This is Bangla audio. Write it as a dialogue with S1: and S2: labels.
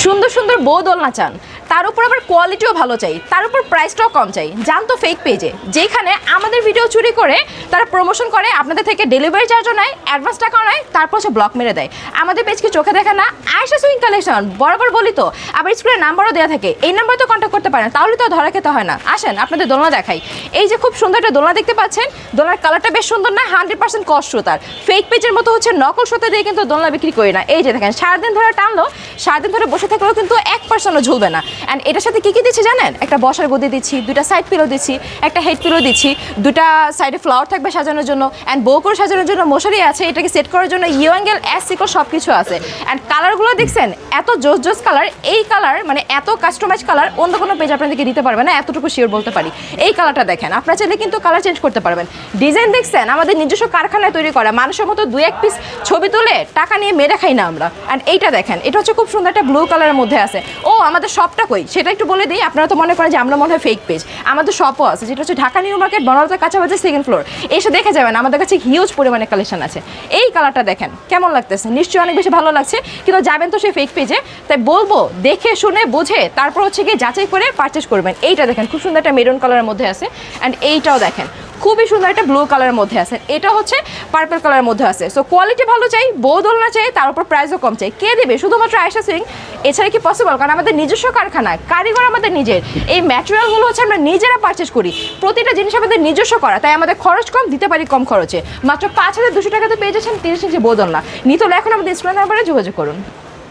S1: সুন্দর সুন্দর বউ দোলনা চান, তার উপর আবার কোয়ালিটিও ভালো চাই, তার উপর প্রাইসটাও কম চাই, জান তো ফেক পেজে যেখানে আমাদের ভিডিও চুরি করে তারা প্রমোশন করে, আপনাদের থেকে ডেলিভারি চার্জও নেয়, অ্যাডভান্স টাকাও নেয়, তারপর হচ্ছে ব্লক মেরে দেয়। আমাদের পেজকে চোখে দেখে না? আয়েশা সুইং কালেকশন বরাবর বলি তো, আবার স্ক্রিনে নাম্বারও দেওয়া থাকে, এই নাম্বারে তো কন্ট্যাক্ট করতে পারেন, তাহলে তো ধরা খেতে হয় না। আসেন আপনাদের দোলনা দেখাই। এই যে খুব সুন্দর একটা দোলনা দেখতে পাচ্ছেন, দোলনার কালারটা বেশ সুন্দর না? 100% কস সুতার, ফেক পেজের মতো হচ্ছে নকল সুতা দিয়ে কিন্তু দোলনা বিক্রি করি না। এই যে দেখেন, সারাদিন ধরে টানলো, সারাদিন ধরে বসে থাকলেও কিন্তু 1%ও ঝুলবে না। অ্যান্ড এটার সাথে কী কী দিচ্ছি জানেন? একটা বসার গদি দিচ্ছি, দুটা সাইড পিলো দিচ্ছি, একটা হেড পিলো দিচ্ছি, দুটা সাইডে ফ্লাওয়ার থাকবে সাজানোর জন্য, অ্যান্ড বউ করে সাজানোর জন্য মশারি আছে, এটাকে সেট করার জন্য ইউ অ্যাঙ্গেল এস সিকো সব কিছু আছে। অ্যান্ড কালারগুলো দেখছেন, এত জোস জোস কালার, এই কালার মানে এত কাস্টমাইজ কালার অন্য কোনো পেজ আপনাদেরকে দিতে পারবে না, এতটুকু শিওর বলতে পারি। এই কালারটা দেখেন, আপনারা চাইলে কিন্তু কালার চেঞ্জ করতে পারবেন। ডিজাইন দেখছেন, আমাদের নিজস্ব কারখানায় তৈরি করা, মানুষের মতো 2-1 পিস ছবি তুলে টাকা নিয়ে মেরে খাই না আমরা। অ্যান্ড এইটা দেখেন, এটা হচ্ছে খুব সুন্দর একটা ব্লু কালারের মধ্যে আছে। ও আমাদের শপটা কই সেটা একটু বলে দিই, আপনারা তো মনে করেন যে আমরা মনে হয় ফেক পেজ। আমাদের শপও আছে, যেটা হচ্ছে ঢাকা নিউ মার্কেট, বনলতা কাঁচাবাজার, 2nd ফ্লোর। এসে দেখে যাবেন, আমাদের কাছে হিউজ পরিমাণে কালেকশন আছে। এই কালারটা দেখেন কেমন লাগতেছে, নিশ্চয়ই অনেক বেশি ভালো লাগছে, কিন্তু যাবেন তো সেই ফেক পেজে। তাই বলবো দেখে শুনে বুঝে তারপর হচ্ছে গিয়ে যাচাই করে পারচেস করবেন। এইটা দেখেন, খুব সুন্দর একটা মেরুন কালারের মধ্যে আছে। অ্যান্ড এইটাও দেখেন, খুবই সুন্দর একটা ব্লু কালারের মধ্যে আছে। এটা হচ্ছে পার্পল কালারের মধ্যে আছে। সো কোয়ালিটি ভালো চাই, বউ দোলনা চাই, তার উপর প্রাইসও কম চাই। কে দেবে? শুধুমাত্র আয়েশা সুইং। এছাড়া কি পসিবল? কারণ আমাদের নিজস্ব কারখানা, কারিগর আমাদের নিজের, এই ম্যাটেরিয়ালগুলো হচ্ছে আমরা নিজেরা পারচেস করি, প্রতিটা জিনিস আমাদের নিজস্ব করা, তাই আমাদের খরচ কম, দিতে পারি কম খরচে। মাত্র 5200 টাকাতে পেয়ে যাচ্ছেন 30 ইঞ্চি বউ দোলনা। নিতে হলে এখন আমাদের স্ক্রিন নাম্বারে যোগাযোগ করুন।